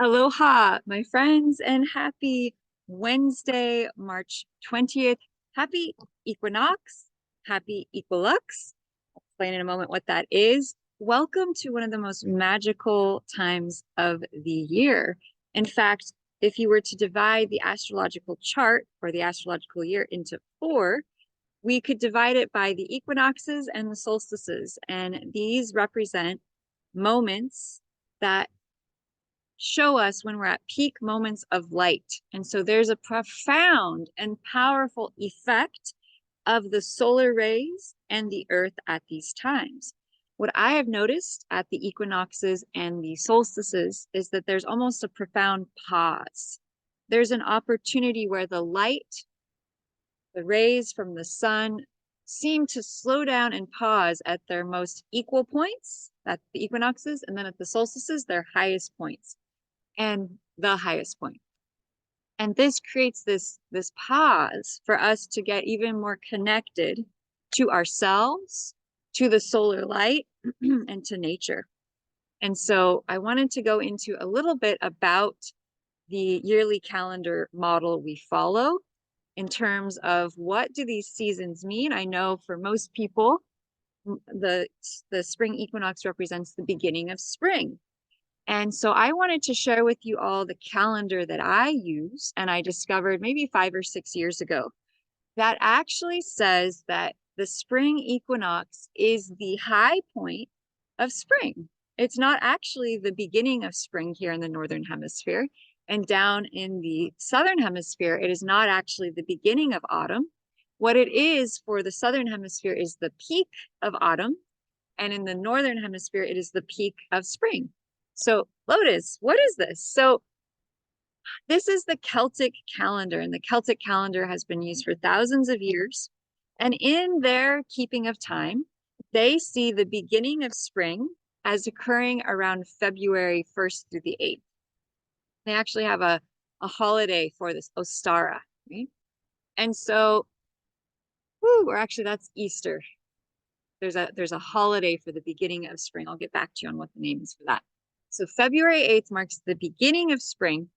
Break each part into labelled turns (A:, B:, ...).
A: Aloha, my friends, and happy Wednesday, March 20th. Happy Equinox, happy Equilux. I'll explain in a moment what that is. Welcome to one of the most magical times of the year. In fact, if you were to divide the astrological chart or the astrological year into four, we could divide it by the equinoxes and the solstices. And these represent moments that show us when we're at peak moments of light. And so there's a profound and powerful effect of the solar rays and the earth at these times. What I have noticed at the equinoxes and the solstices is that there's almost a profound pause. There's an opportunity where the light, the rays from the sun seem to slow down and pause at their most equal points at the equinoxes, and then at the solstices, their highest points and the highest point. And this creates this pause for us to get even more connected to ourselves, to the solar light, and to nature. And so I wanted to go into a little bit about the yearly calendar model we follow in terms of what do these seasons mean. I know for most people, the spring equinox represents the beginning of spring. And so I wanted to share with you all the calendar that I use and I discovered maybe 5 or 6 years ago that actually says that the spring equinox is the high point of spring. It's not actually the beginning of spring here in the Northern Hemisphere. And down in the Southern Hemisphere, it is not actually the beginning of autumn. What it is for the Southern Hemisphere is the peak of autumn. And in the Northern Hemisphere, it is the peak of spring. So, Lotus, what is this? So, this is the Celtic calendar, and the Celtic calendar has been used for thousands of years. And in their keeping of time, they see the beginning of spring as occurring around February 1st through the 8th. They actually have a holiday for this, Ostara, right? And so, or actually, that's Easter. There's a holiday for the beginning of spring. I'll get back to you on what the name is for that. So February 8th marks the beginning of spring.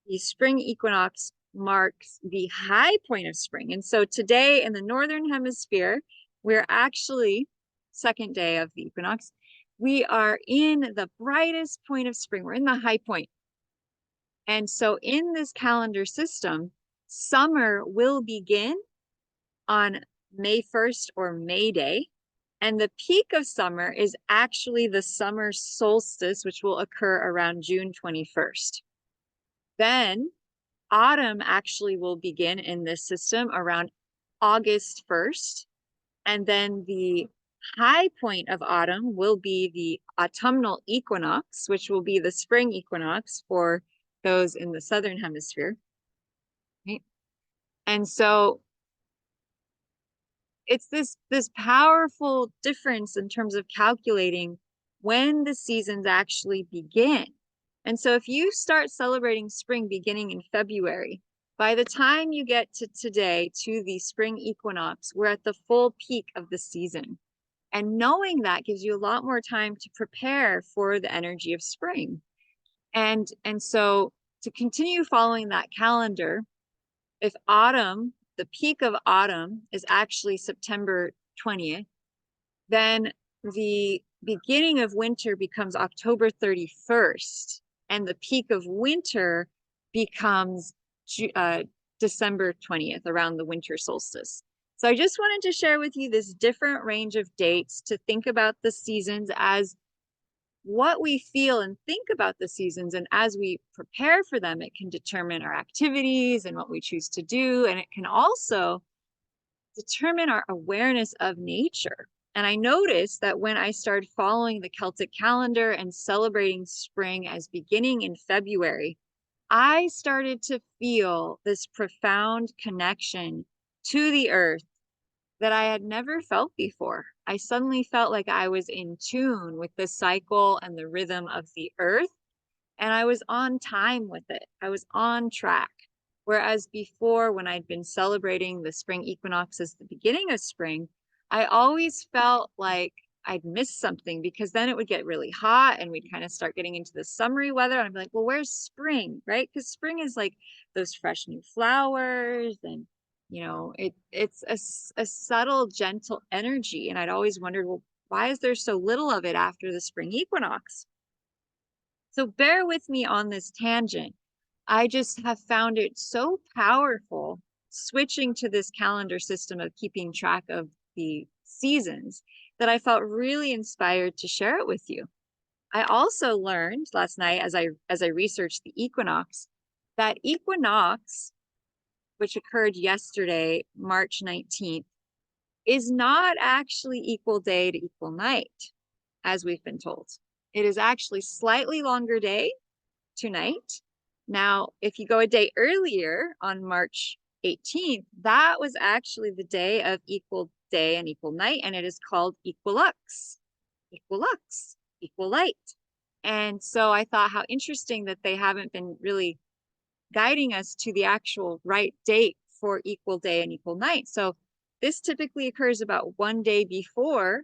A: The spring equinox marks the high point of spring. And so today in the Northern Hemisphere, we're actually, second day of the equinox, we are in the brightest point of spring. We're in the high point. And so in this calendar system, summer will begin on May 1st or May Day. And the peak of summer is actually the summer solstice, which will occur around June 21st. Then autumn actually will begin in this system around August 1st. And then the high point of autumn will be the autumnal equinox, which will be the spring equinox for those in the Southern Hemisphere. Right? And so it's this powerful difference in terms of calculating when the seasons actually begin. And so if you start celebrating spring beginning in February, by the time you get to today, to the spring equinox, we're at the full peak of the season. And knowing that gives you a lot more time to prepare for the energy of spring. And so to continue following that calendar, if autumn, the peak of autumn is actually September 20th, then the beginning of winter becomes October 31st, and the peak of winter becomes December 20th, around the winter solstice. So I just wanted to share with you this different range of dates to think about the seasons as what we feel and think about the seasons. And as we prepare for them, it can determine our activities and what we choose to do. And it can also determine our awareness of nature. And I noticed that when I started following the Celtic calendar and celebrating spring as beginning in February, I started to feel this profound connection to the earth that I had never felt before. I suddenly felt like I was in tune with the cycle and the rhythm of the earth, and I was on time with it. I was on track. Whereas before, when I'd been celebrating the spring equinox as the beginning of spring, I always felt like I'd miss something, because then it would get really hot and we'd kind of start getting into the summery weather. And I'd be like, well, where's spring, right? Because spring is like those fresh new flowers, and it's a subtle, gentle energy. And I'd always wondered, well, why is there so little of it after the spring equinox? So bear with me on this tangent. I just have found it so powerful switching to this calendar system of keeping track of the seasons that I felt really inspired to share it with you. I also learned last night, as I researched the equinox, that equinox, which occurred yesterday, March 19th, is not actually equal day to equal night, as we've been told. It is actually slightly longer day to night. Now, if you go a day earlier on March 18th, that was actually the day of equal day and equal night, and it is called Equilux. Equilux, equal light. And so I thought how interesting that they haven't been really guiding us to the actual right date for equal day and equal night. So this typically occurs about one day before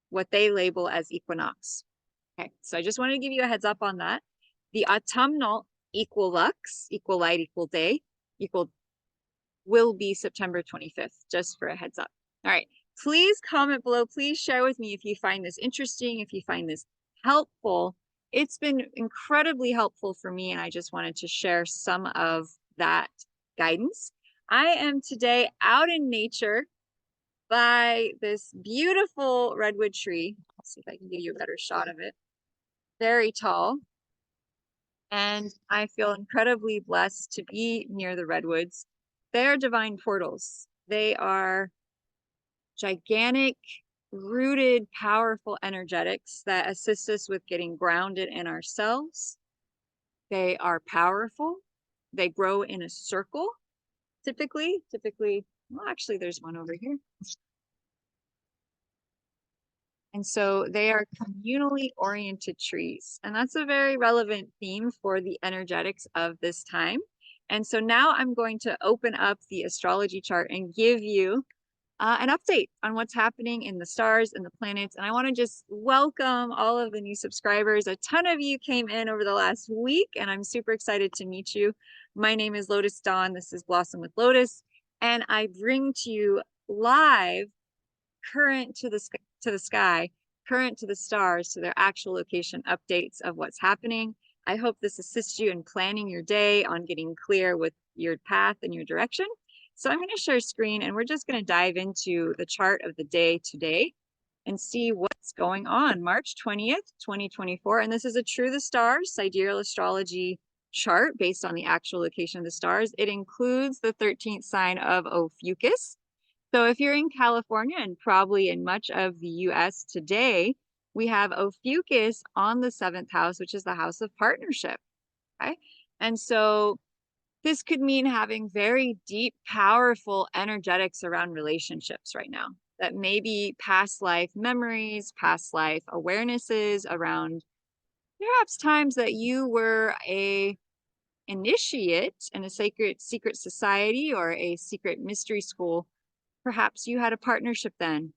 A: what they label as equinox. Okay, so I just wanted to give you a heads up on that. The autumnal equilux, equal light, equal day, equal, will be September 25th, just for a heads up. All right, please comment below. Please share with me if you find this interesting, if you find this helpful. It's been incredibly helpful for me, and I just wanted to share some of that guidance. I am today out in nature by this beautiful redwood tree. Let's see if I can give you a better shot of it. Very tall. And I feel incredibly blessed to be near the redwoods. They are divine portals. They are gigantic, rooted, powerful energetics that assist us with getting grounded in ourselves. They are powerful. They grow in a circle, typically, well, actually, there's one over here. And so they are communally oriented trees. And that's a very relevant theme for the energetics of this time. And so now I'm going to open up the astrology chart and give you an update on what's happening in the stars and the planets. And I want to just welcome all of the new subscribers. A ton of you came in over the last week, and I'm super excited to meet you. My name is Lotus Dawn. This is Blossom with Lotus. And I bring to you live, current to the sky, current to the stars, to their actual location updates of what's happening. I hope this assists you in planning your day, on getting clear with your path and your direction. So I'm going to share screen, and we're just going to dive into the chart of the day today and see what's going on. March 20th, 2024. And this is a True the Stars sidereal astrology chart based on the actual location of the stars. It includes the 13th sign of Ophiuchus. So if you're in California, and probably in much of the US today, we have Ophiuchus on the 7th house, which is the house of partnership. Okay. And so this could mean having very deep, powerful energetics around relationships right now, that maybe past life memories, past life awarenesses around perhaps times that you were a initiate in a secret society or a secret mystery school. Perhaps you had a partnership then,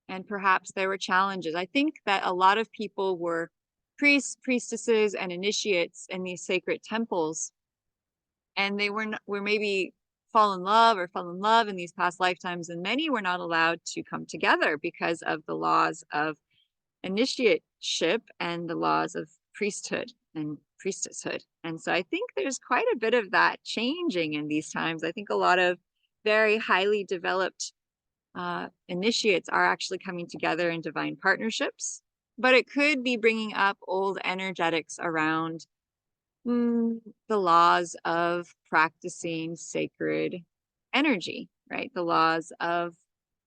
A: and perhaps there were challenges. I think that a lot of people were priests, priestesses, and initiates in these sacred temples, and they were maybe fell in love in these past lifetimes, and many were not allowed to come together because of the laws of initiateship and the laws of priesthood and priestesshood. And so I think there's quite a bit of that changing in these times. I think a lot of very highly developed initiates are actually coming together in divine partnerships, but it could be bringing up old energetics around the laws of practicing sacred energy, right? The laws of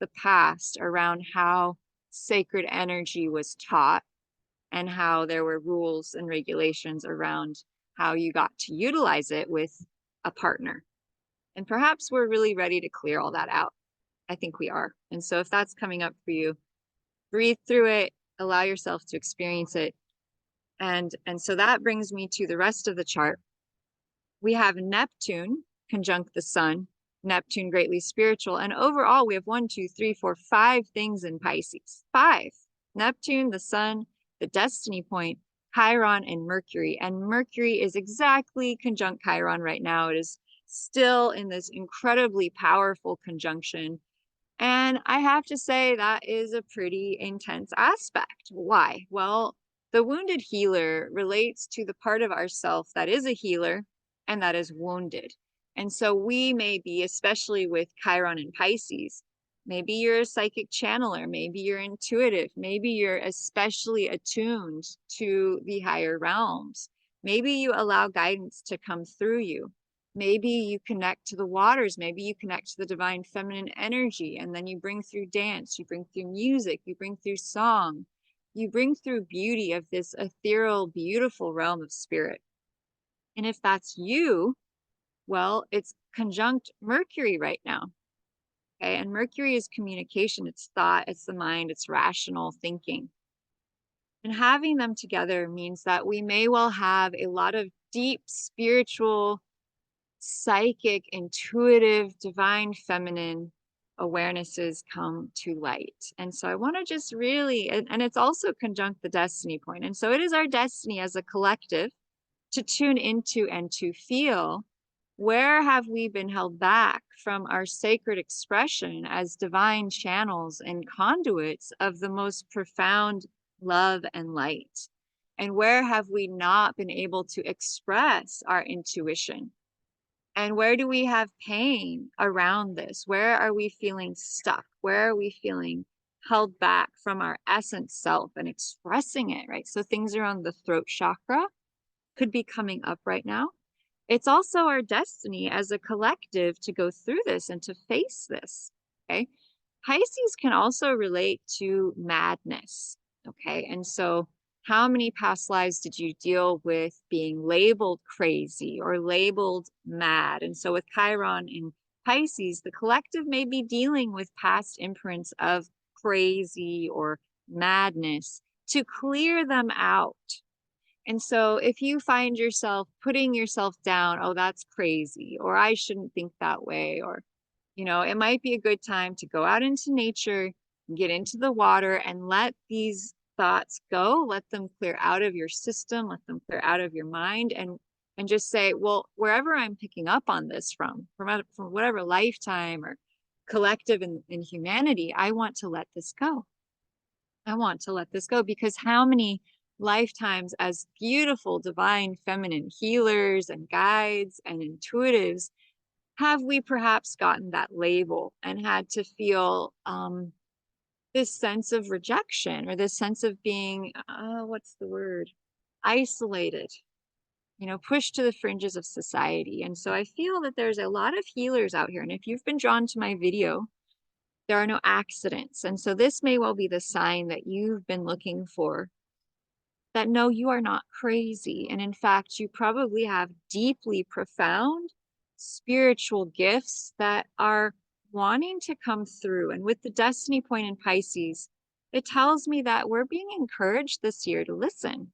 A: the past around how sacred energy was taught and how there were rules and regulations around how you got to utilize it with a partner. And perhaps we're really ready to clear all that out. I think we are. And so if that's coming up for you, breathe through it, allow yourself to experience it. And so that brings me to the rest of the chart. We have Neptune conjunct the sun, Neptune greatly spiritual. And overall, we have 1, 2, 3, 4, 5 things in Pisces. 5. Neptune, the sun, the destiny point, Chiron, and Mercury. And Mercury is exactly conjunct Chiron right now. It is still in this incredibly powerful conjunction. And I have to say that is a pretty intense aspect. Why? Well, the wounded healer relates to the part of ourself that is a healer and that is wounded. And so we may be, especially with Chiron and Pisces, maybe you're a psychic channeler, maybe you're intuitive, maybe you're especially attuned to the higher realms. Maybe you allow guidance to come through you. Maybe you connect to the waters, maybe you connect to the divine feminine energy, and then you bring through dance, you bring through music, you bring through song, you bring through beauty of this ethereal, beautiful realm of spirit. And if that's you, well, it's conjunct Mercury right now. Okay. And Mercury is communication, it's thought, it's the mind, it's rational thinking. And having them together means that we may well have a lot of deep spiritual, psychic, intuitive, divine feminine awarenesses come to light. And so I want to just really, and it's also conjunct the destiny point. And so it is our destiny as a collective to tune into and to feel, where have we been held back from our sacred expression as divine channels and conduits of the most profound love and light? And where have we not been able to express our intuition? And where do we have pain around this? Where are we feeling stuck? Where are we feeling held back from our essence self and expressing it, right? So things around the throat chakra could be coming up right now. It's also our destiny as a collective to go through this and to face this, okay? Pisces can also relate to madness, okay? And so how many past lives did you deal with being labeled crazy or labeled mad? And so with Chiron in Pisces, the collective may be dealing with past imprints of crazy or madness to clear them out. And so if you find yourself putting yourself down, oh, that's crazy, or I shouldn't think that way, or, it might be a good time to go out into nature, get into the water, and let these thoughts go, let them clear out of your system, let them clear out of your mind, and just say, well, wherever I'm picking up on this from whatever lifetime or collective in humanity, I want to let this go. I want to let this go, because how many lifetimes as beautiful divine feminine healers and guides and intuitives have we perhaps gotten that label and had to feel this sense of rejection, or this sense of being, what's the word? Isolated, pushed to the fringes of society. And so I feel that there's a lot of healers out here. And if you've been drawn to my video, there are no accidents. And so this may well be the sign that you've been looking for, that no, you are not crazy. And in fact, you probably have deeply profound spiritual gifts that are wanting to come through. And with the destiny point in Pisces, it tells me that we're being encouraged this year to listen.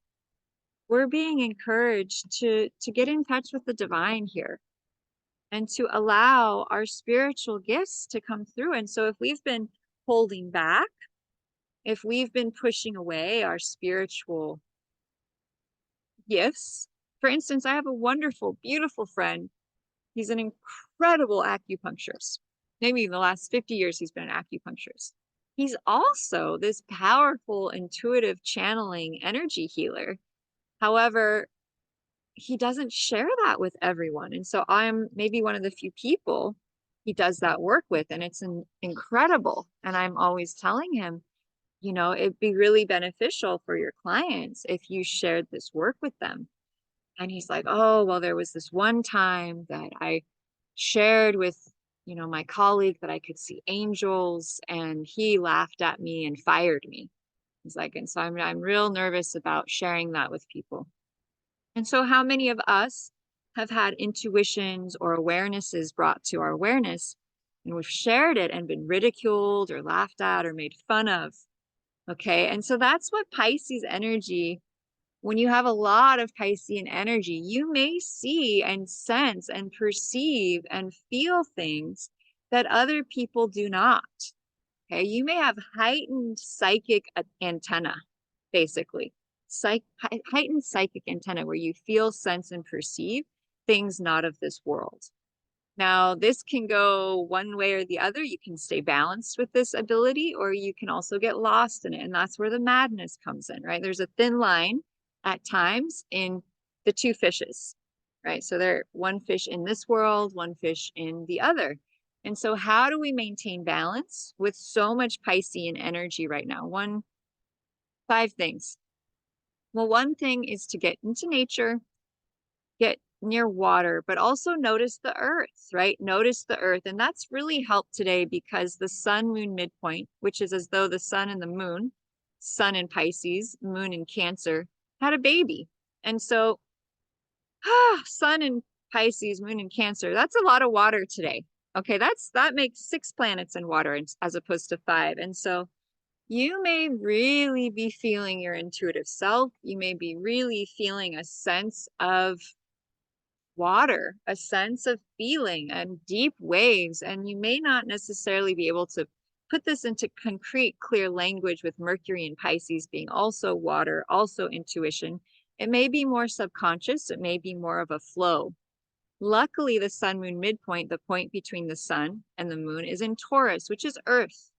A: We're being encouraged to get in touch with the divine here and to allow our spiritual gifts to come through. And so if we've been holding back, if we've been pushing away our spiritual gifts, for instance, I have a wonderful, beautiful friend. He's an incredible acupuncturist. Maybe in the last 50 years, he's been an acupuncturist. He's also this powerful, intuitive channeling energy healer. However, he doesn't share that with everyone. And so I'm maybe one of the few people he does that work with, and it's incredible. And I'm always telling him, it'd be really beneficial for your clients if you shared this work with them. And he's like, oh, well, there was this one time that I shared with, my colleague that I could see angels, and he laughed at me and fired me. He's like, and so I'm real nervous about sharing that with people. And so how many of us have had intuitions or awarenesses brought to our awareness, and we've shared it and been ridiculed or laughed at or made fun of? Okay. And so that's what Pisces energy, when you have a lot of Piscean energy, you may see and sense and perceive and feel things that other people do not. Okay, you may have heightened psychic antenna, basically. Heightened psychic antenna where you feel, sense, and perceive things not of this world. Now, this can go one way or the other. You can stay balanced with this ability, or you can also get lost in it. And that's where the madness comes in, right? There's a thin line at times in the two fishes, right? So they're one fish in this world, one fish in the other. And so how do we maintain balance with so much Piscean energy right now? Five things. Well, one thing is to get into nature, get near water, but also notice the earth, right? Notice the earth. And that's really helped today because the sun moon midpoint, which is as though the sun and the moon, sun in Pisces, moon in Cancer, had a baby. And so, sun in Pisces, moon in Cancer, that's a lot of water today. Okay, that makes 6 planets in water as opposed to 5. And so you may really be feeling your intuitive self. You may be really feeling a sense of water, a sense of feeling and deep waves. And you may not necessarily be able to put this into concrete, clear language with Mercury and Pisces being also water, also intuition. It may be more subconscious. It may be more of a flow. Luckily, the sun moon midpoint, the point between the sun and the moon, is in Taurus, which is earth,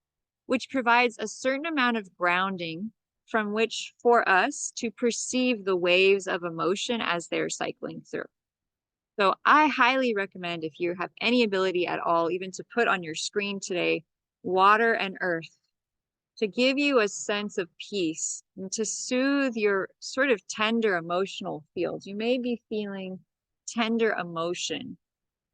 A: which provides a certain amount of grounding from which for us to perceive the waves of emotion as they're cycling through. So I highly recommend, if you have any ability at all, even to put on your screen today, water and earth, to give you a sense of peace and to soothe your sort of tender emotional fields. You may be feeling tender emotion.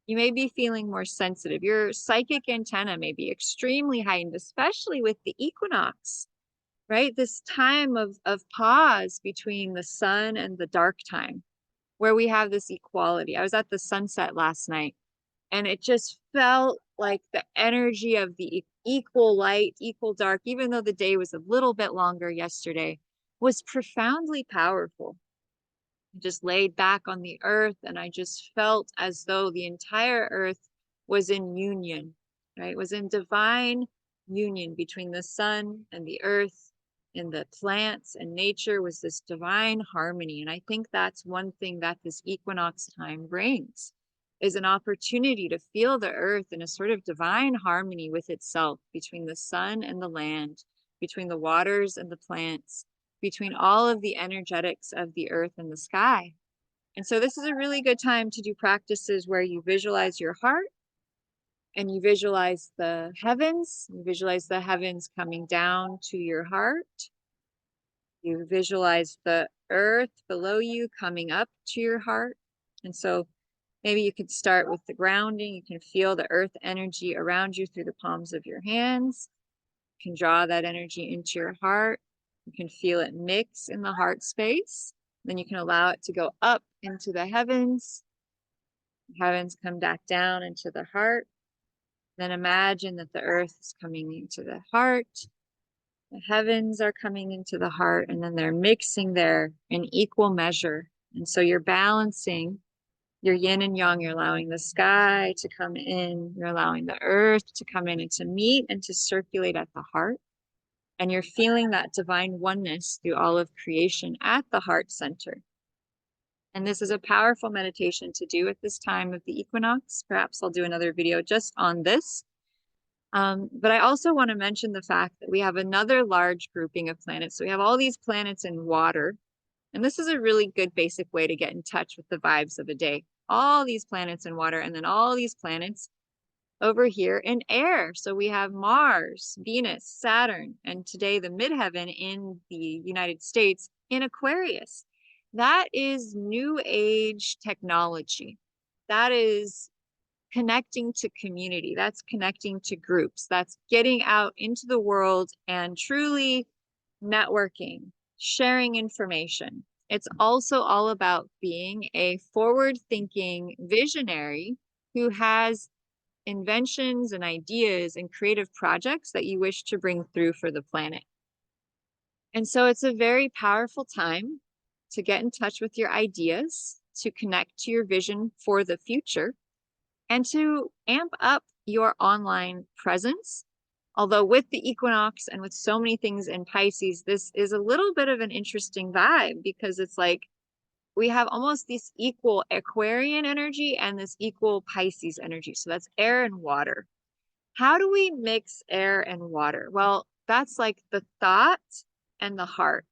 A: You may be feeling more sensitive. Your psychic antenna may be extremely heightened, especially with the equinox, right? This time of pause between the sun and the dark time, where we have this equality. I was at the sunset last night, and it just felt like the energy of the equal light, equal dark, even though the day was a little bit longer yesterday, was profoundly powerful. I just laid back on the earth, and I just felt as though the entire earth was in union, right? It was in divine union between the sun and the earth and the plants and nature, was this divine harmony. And I think that's one thing that this equinox time brings, is an opportunity to feel the earth in a sort of divine harmony with itself, between the sun and the land, between the waters and the plants, between all of the energetics of the earth and the sky. And so this is a really good time to do practices where you visualize your heart and you visualize the heavens. You visualize the heavens coming down to your heart. You visualize the earth below you coming up to your heart. And so maybe you could start with the grounding. You can feel the earth energy around you through the palms of your hands. You can draw that energy into your heart. You can feel it mix in the heart space. Then you can allow it to go up into the heavens. The heavens come back down into the heart. Then imagine that the earth is coming into the heart. The heavens are coming into the heart, and then they're mixing there in equal measure. And so you're balancing your yin and yang. You're allowing the sky to come in. You're allowing the earth to come in and to meet and to circulate at the heart. And you're feeling that divine oneness through all of creation at the heart center. And this is a powerful meditation to do at this time of the equinox. Perhaps I'll do another video just on this. But I also want to mention the fact that we have another large grouping of planets. So we have all these planets in water. And this is a really good basic way to get in touch with the vibes of a day. All these planets in water, and then all these planets over here in air. So we have Mars, Venus, Saturn, and today the midheaven in the United States in Aquarius. That is new age technology. That is connecting to community. That's connecting to groups. That's getting out into the world and truly networking, sharing information. It's also all about being a forward-thinking visionary who has inventions and ideas and creative projects that you wish to bring through for the planet. And so it's a very powerful time to get in touch with your ideas, to connect to your vision for the future, and to amp up your online presence, Although with the equinox and with so many things in Pisces, this is a little bit of an interesting vibe because it's like we have almost this equal Aquarian energy and this equal Pisces energy. So that's air and water. How do we mix air and water? Well, that's like the thought and the heart.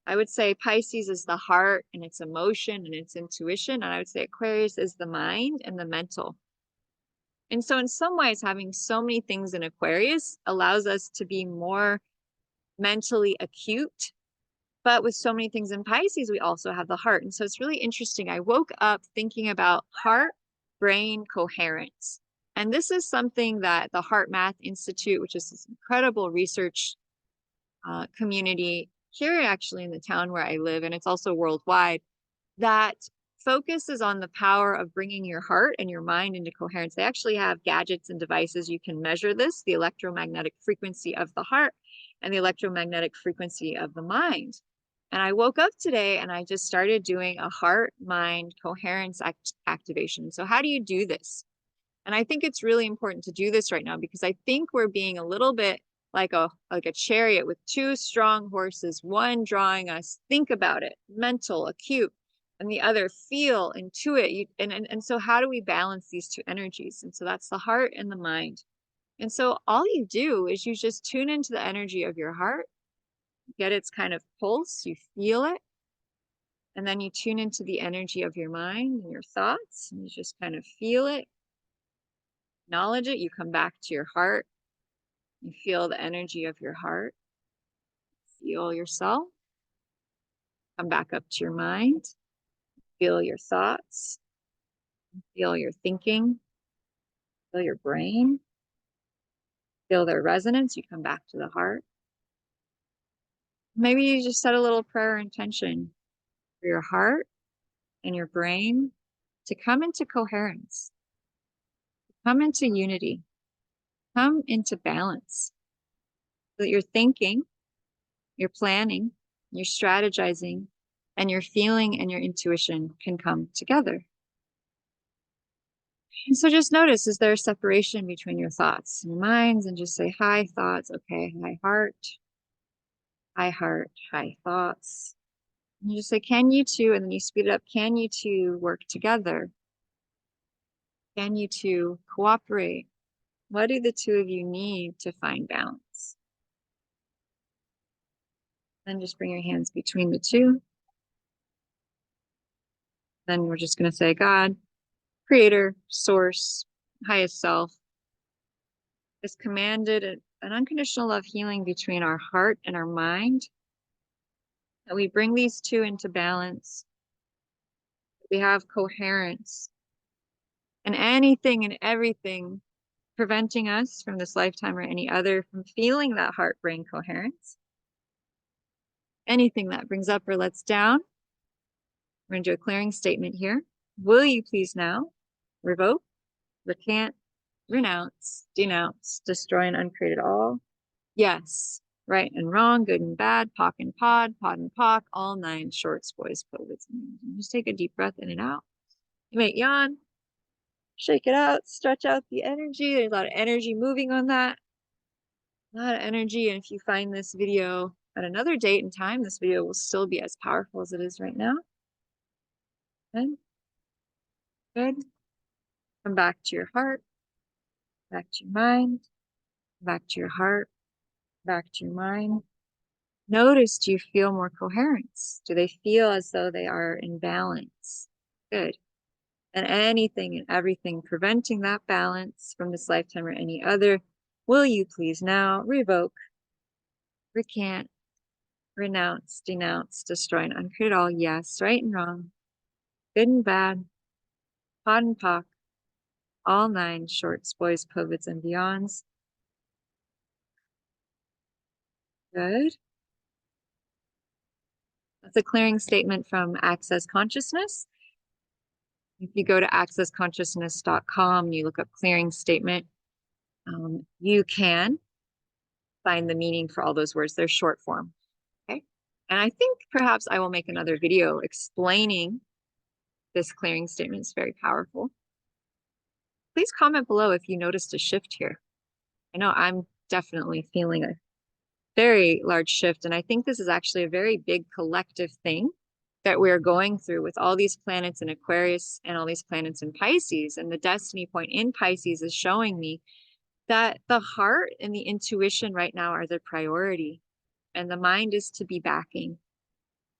A: I would say Pisces is the heart and its emotion and its intuition. And I would say Aquarius is the mind and the mental. And so in some ways, having so many things in Aquarius allows us to be more mentally acute. But with so many things in Pisces, we also have the heart. And so it's really interesting. I woke up thinking about heart, brain, coherence. And this is something that the Heart Math Institute, which is this incredible research community here actually in the town where I live, and it's also worldwide, that focuses on the power of bringing your heart and your mind into coherence. They actually have gadgets and devices you can measure this, the electromagnetic frequency of the heart and the electromagnetic frequency of the mind. And I woke up today and I just started doing a heart mind coherence activation. So how do you do this? And I think it's really important to do this right now because I think we're being a little bit like a chariot with two strong horses, one drawing us, think about it, mental, acute, and the other feel, intuit. And so how do we balance these two energies? And so that's the heart and the mind. And so all you do is you just tune into the energy of your heart, get its kind of pulse, you feel it, and then you tune into the energy of your mind and your thoughts, and you just kind of feel it, acknowledge it, you come back to your heart, you feel the energy of your heart, feel yourself, come back up to your mind, feel your thoughts, feel your thinking, feel your brain, feel their resonance, you come back to the heart. Maybe you just set a little prayer intention for your heart and your brain to come into coherence, come into unity, come into balance, so that your thinking, your planning, your strategizing, and your feeling and your intuition can come together. And so just notice, is there a separation between your thoughts and your minds? And just say, hi, thoughts. Okay, hi, heart. Hi, heart. Hi, thoughts. And you just say, can you two? And then you speed it up. Can you two work together? Can you two cooperate? What do the two of you need to find balance? Then just bring your hands between the two. Then we're just going to say, God, creator, source, highest self, has commanded an unconditional love healing between our heart and our mind. That we bring these two into balance. We have coherence. And anything and everything preventing us from this lifetime or any other from feeling that heart-brain coherence. Anything that brings up or lets down. We're going to do a clearing statement here. Will you please now revoke, recant, renounce, denounce, destroy, and uncreate it all? Yes. Right and wrong, good and bad, POC and pod and POC, all nine shorts, boys, poses. Just take a deep breath in and out. You might yawn, shake it out, stretch out the energy. There's a lot of energy moving on that. A lot of energy. And if you find this video at another date and time, this video will still be as powerful as it is right now. Good. Good. Come back to your heart, back to your mind, back to your heart, back to your mind. Notice, do you feel more coherence? Do they feel as though they are in balance? Good. And anything and everything preventing that balance from this lifetime or any other, will you please now revoke, recant, renounce, denounce, destroy, and uncreate it all? Yes, right and wrong, good and bad, POD and POC, all nine shorts, boys, POVIDs, and beyonds. Good. That's a clearing statement from Access Consciousness. If you go to accessconsciousness.com and you look up clearing statement, you can find the meaning for all those words. They're short form. Okay. And I think perhaps I will make another video explaining this clearing statement. It's very powerful. Please comment below if you noticed a shift here. I know I'm definitely feeling a very large shift. And I think this is actually a very big collective thing that we're going through with all these planets in Aquarius and all these planets in Pisces. And the destiny point in Pisces is showing me that the heart and the intuition right now are the priority, and the mind is to be backing.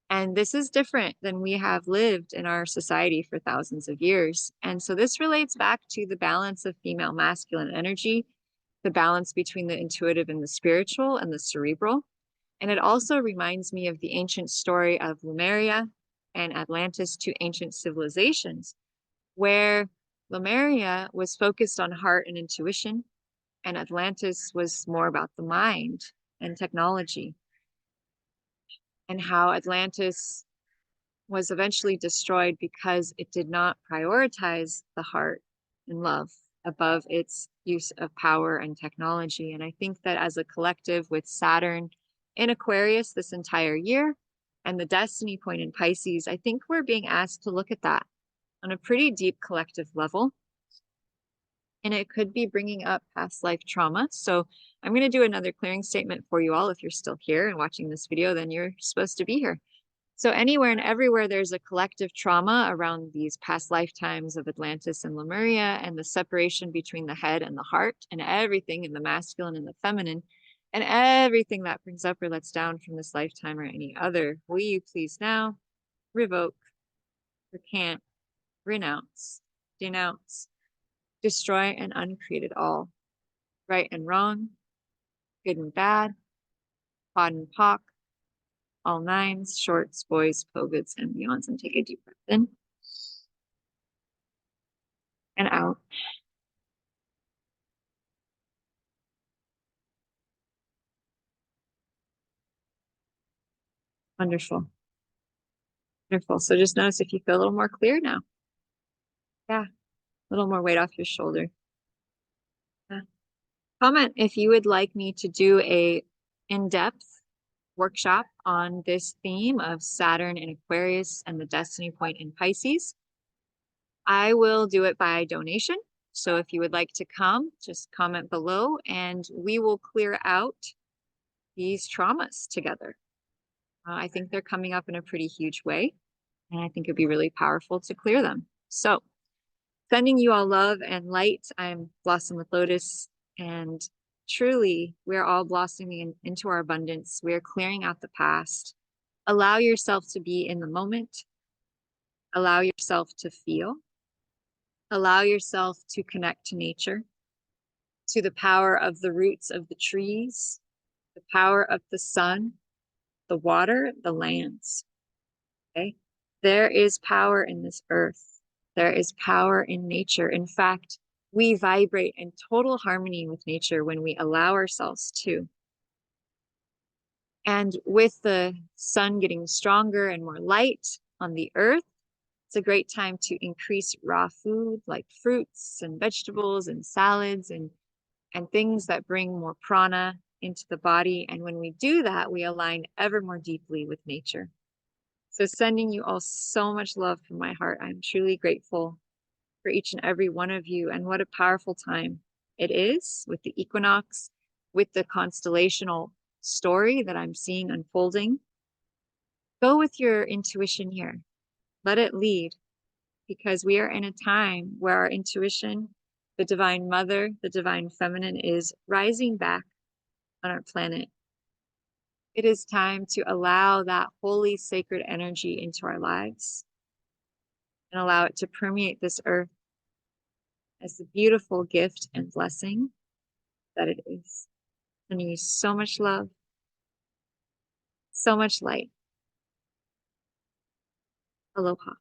A: And this is different than we have lived in our society for thousands of years. And so this relates back to the balance of female masculine energy, the balance between the intuitive and the spiritual and the cerebral. And it also reminds me of the ancient story of Lemuria and Atlantis, two ancient civilizations, where Lemuria was focused on heart and intuition, and Atlantis was more about the mind and technology, and how Atlantis was eventually destroyed because it did not prioritize the heart and love above its use of power and technology. And I think that as a collective with Saturn in Aquarius this entire year and the destiny point in Pisces, I think we're being asked to look at that on a pretty deep collective level. And it could be bringing up past life trauma. So I'm going to do another clearing statement for you all. If you're still here and watching this video, then you're supposed to be here. So anywhere and everywhere there's a collective trauma around these past lifetimes of Atlantis and Lemuria, and the separation between the head and the heart, and everything in the masculine and the feminine, and everything that brings up or lets down from this lifetime or any other, will you please now revoke, recant, renounce, denounce, destroy, and uncreate it all, right and wrong, good and bad, pod and pock, all nines, shorts, boys, pogods, and beyonds. And take a deep breath in and out. Wonderful. Wonderful. So just notice if you feel a little more clear now. Yeah. A little more weight off your shoulder. Yeah. Comment if you would like me to do a in-depth workshop on this theme of Saturn in Aquarius and the destiny point in Pisces. I will do it by donation. So if you would like to come, just comment below and we will clear out these traumas together. I think they're coming up in a pretty huge way, and I think it'd be really powerful to clear them. So sending you all love and light. I'm Blossom with Lotus, and truly we're all blossoming into our abundance. We're clearing out the past. Allow yourself to be in the moment. Allow yourself to feel. Allow yourself to connect to nature, to the power of the roots of the trees, the power of the sun, the water, the lands. Okay? There is power in this earth. There is power in nature. In fact, we vibrate in total harmony with nature when we allow ourselves to. And with the sun getting stronger and more light on the earth, it's a great time to increase raw food like fruits and vegetables and salads and things that bring more prana into the body. And when we do that, we align ever more deeply with nature. So sending you all so much love from my heart. I'm truly grateful for each and every one of you. And what a powerful time it is with the equinox, with the constellational story that I'm seeing unfolding. Go with your intuition here. Let it lead, because we are in a time where our intuition, the divine mother, the divine feminine, is rising back on our planet. It is time to allow that holy, sacred energy into our lives and allow it to permeate this earth as the beautiful gift and blessing that it is. Sending you so much love, so much light. Aloha.